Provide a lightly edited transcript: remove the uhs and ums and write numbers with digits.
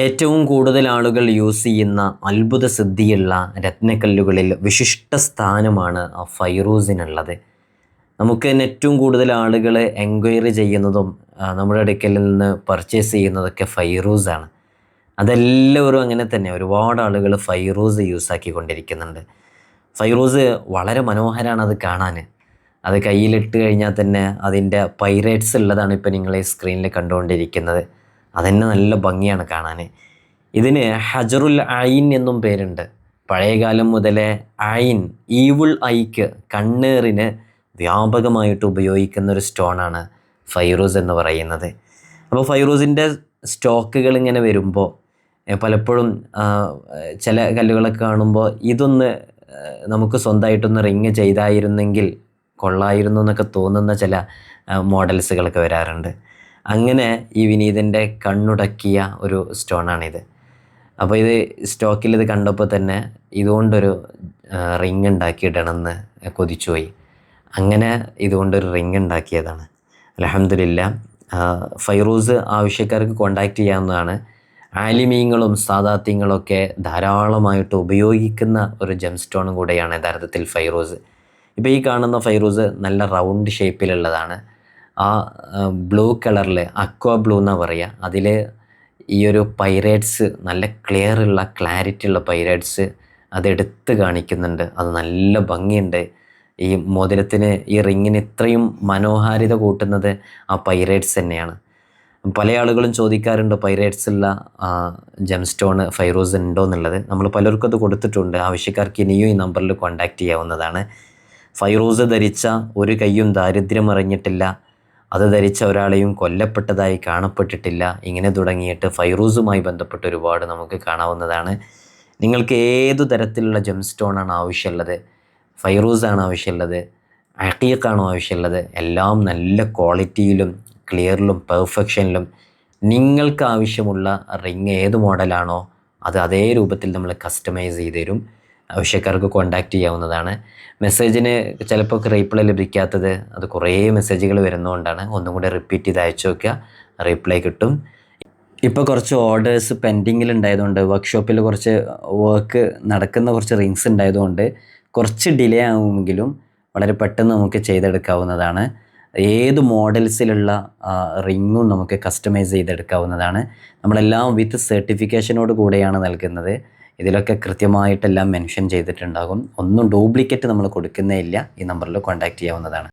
ഏറ്റവും കൂടുതൽ ആളുകൾ യൂസ് ചെയ്യുന്ന അത്ഭുത സിദ്ധിയുള്ള രത്നക്കല്ലുകളിൽ വിശിഷ്ട സ്ഥാനമാണ് ഫൈറൂസിനുള്ളത്. നമുക്ക് തന്നെ ഏറ്റവും കൂടുതൽ ആളുകൾ എൻക്വയറി ചെയ്യുന്നതും നമ്മുടെ അടുക്കൽ നിന്ന് പർച്ചേസ് ചെയ്യുന്നതൊക്കെ ഫൈറൂസാണ്. അതെല്ലാവരും അങ്ങനെ തന്നെ ഒരുപാട് ആളുകൾ ഫൈറൂസ് യൂസ് ആക്കിക്കൊണ്ടിരിക്കുന്നുണ്ട്. ഫൈറൂസ് വളരെ മനോഹരമാണ് അത് കാണാൻ. അത് കയ്യിലിട്ട് കഴിഞ്ഞാൽ തന്നെ അതിൻ്റെ പൈറേറ്റ്സ് ഉള്ളതാണ് ഇപ്പോൾ നിങ്ങൾ ഈ സ്ക്രീനിൽ കണ്ടുകൊണ്ടിരിക്കുന്നത്. അതന്നെ നല്ല ഭംഗിയാണ് കാണാൻ. ഇതിന് ഹജറുൽ ഐൻ എന്നും പേരുണ്ട്. പഴയകാലം മുതലേ ഐൻ, ഈവിൾ ഐക്ക്, കണ്ണേറിന് വ്യാപകമായിട്ട് ഉപയോഗിക്കുന്ന ഒരു സ്റ്റോണാണ് ഫൈറൂസ് എന്ന് പറയുന്നത്. അപ്പോൾ ഫൈറൂസിൻ്റെ സ്റ്റോക്കുകൾ ഇങ്ങനെ വരുമ്പോൾ പലപ്പോഴും ചില കല്ലുകളൊക്കെ കാണുമ്പോൾ ഇതൊന്ന് നമുക്ക് സ്വന്തമായിട്ടൊന്ന് റിങ് ചെയ്തായിരുന്നെങ്കിൽ കൊള്ളായിരുന്നു എന്നൊക്കെ തോന്നുന്ന ചില മോഡൽസുകളൊക്കെ വരാറുണ്ട്. അങ്ങനെ ഈ വിനീതൻ്റെ കണ്ണുടക്കിയ ഒരു സ്റ്റോണാണിത്. അപ്പോൾ ഇത് സ്റ്റോക്കിൽ ഇത് കണ്ടപ്പോൾ തന്നെ ഇതുകൊണ്ടൊരു റിങ് ഉണ്ടാക്കിയിടണമെന്ന് കൊതിച്ചുപോയി. അങ്ങനെ ഇതുകൊണ്ടൊരു റിങ് ഉണ്ടാക്കിയതാണ്. അൽഹംദുലില്ലാ. ഫൈറൂസ് ആവശ്യക്കാർക്ക് കോൺടാക്റ്റ് ചെയ്യാവുന്നതാണ്. ആലിമീങ്ങളും സാദാത്യങ്ങളൊക്കെ ധാരാളമായിട്ട് ഉപയോഗിക്കുന്ന ഒരു ജെം സ്റ്റോണും കൂടെയാണ് യഥാർത്ഥത്തിൽ ഫൈറൂസ്. ഇപ്പോൾ ഈ കാണുന്ന ഫൈറൂസ് നല്ല റൗണ്ട് ഷേപ്പിലുള്ളതാണ്. ആ ബ്ലൂ കളറിൽ, അക്വാ ബ്ലൂ എന്നാണ് പറയുക, അതിൽ ഈ ഒരു പൈറേറ്റ്സ്, നല്ല ക്ലാരിറ്റി ഉള്ള പൈറേറ്റ്സ് അതെടുത്ത് കാണിക്കുന്നുണ്ട്. അത് നല്ല ഭംഗിയുണ്ട്. ഈ മോതിരത്തിന്, ഈ റിങ്ങിന് ഇത്രയും മനോഹാരിത കൂട്ടുന്നത് ആ പൈറേറ്റ്സ് തന്നെയാണ്. പല ആളുകളും ചോദിക്കാറുണ്ട് പൈറേറ്റ്സ് ഉള്ള ജെം സ്റ്റോണ് ഫൈറൂസ് ഉണ്ടോ എന്നുള്ളത്. നമ്മൾ പലർക്കും അത് കൊടുത്തിട്ടുണ്ട്. ആവശ്യക്കാർക്ക് ഇനിയും ഈ നമ്പറിൽ കോൺടാക്റ്റ് ചെയ്യാവുന്നതാണ്. ഫൈറൂസ് ധരിച്ച ഒരു കൈയും ദാരിദ്ര്യം അറിഞ്ഞിട്ടില്ല, അത് ധരിച്ച ഒരാളെയും കൊല്ലപ്പെട്ടതായി കാണപ്പെട്ടിട്ടില്ല. ഇങ്ങനെ തുടങ്ങിയിട്ട് ഫൈറൂസുമായി ബന്ധപ്പെട്ട് ഒരുപാട് നമുക്ക് കാണാവുന്നതാണ്. നിങ്ങൾക്ക് ഏതു തരത്തിലുള്ള ജെം സ്റ്റോണാണ് ആവശ്യമുള്ളത്, ഫൈറൂസാണ് ആവശ്യമുള്ളത്, അഖീഖാണോ ആവശ്യമുള്ളത്, എല്ലാം നല്ല ക്വാളിറ്റിയിലും ക്ലിയറിലും പെർഫെക്ഷനിലും നിങ്ങൾക്ക് ആവശ്യമുള്ള റിങ് ഏത് മോഡലാണോ അത് അതേ രൂപത്തിൽ നമ്മൾ കസ്റ്റമൈസ് ചെയ്ത് തരും. ആവശ്യക്കാർക്ക് കോൺടാക്റ്റ് ചെയ്യാവുന്നതാണ്. മെസ്സേജിന് ചിലപ്പോൾ റീപ്ലൈ ലഭിക്കാത്തത് അത് കുറേ മെസ്സേജുകൾ വരുന്നതുകൊണ്ടാണ്. ഒന്നും കൂടെ റിപ്പീറ്റ് ചെയ്ത് അയച്ചു നോക്കുക, റീപ്ലൈ കിട്ടും. ഇപ്പോൾ കുറച്ച് ഓർഡേഴ്സ് പെൻഡിങ്ങിൽ ഉണ്ടായതുകൊണ്ട്, വർക്ക്ഷോപ്പിൽ കുറച്ച് വർക്ക് നടക്കുന്ന കുറച്ച് റിങ്സ് ഉണ്ടായതുകൊണ്ട് കുറച്ച് ഡിലേ ആകുമെങ്കിലും വളരെ പെട്ടെന്ന് നമുക്ക് ചെയ്തെടുക്കാവുന്നതാണ്. ഏത് മോഡൽസിലുള്ള റിങ്ങും നമുക്ക് കസ്റ്റമൈസ് ചെയ്തെടുക്കാവുന്നതാണ്. നമ്മളെല്ലാം വിത്ത് സർട്ടിഫിക്കേഷനോട് കൂടെയാണ് നൽകുന്നത്. ഇതിലൊക്കെ കൃത്യമായിട്ടെല്ലാം മെൻഷൻ ചെയ്തിട്ടുണ്ടാകും. ഒന്നും ഡ്യൂപ്ലിക്കേറ്റ് നമ്മൾ കൊടുക്കുന്നേ ഇല്ല. ഈ നമ്പറിൽ കോൺടാക്റ്റ് ചെയ്യാവുന്നതാണ്.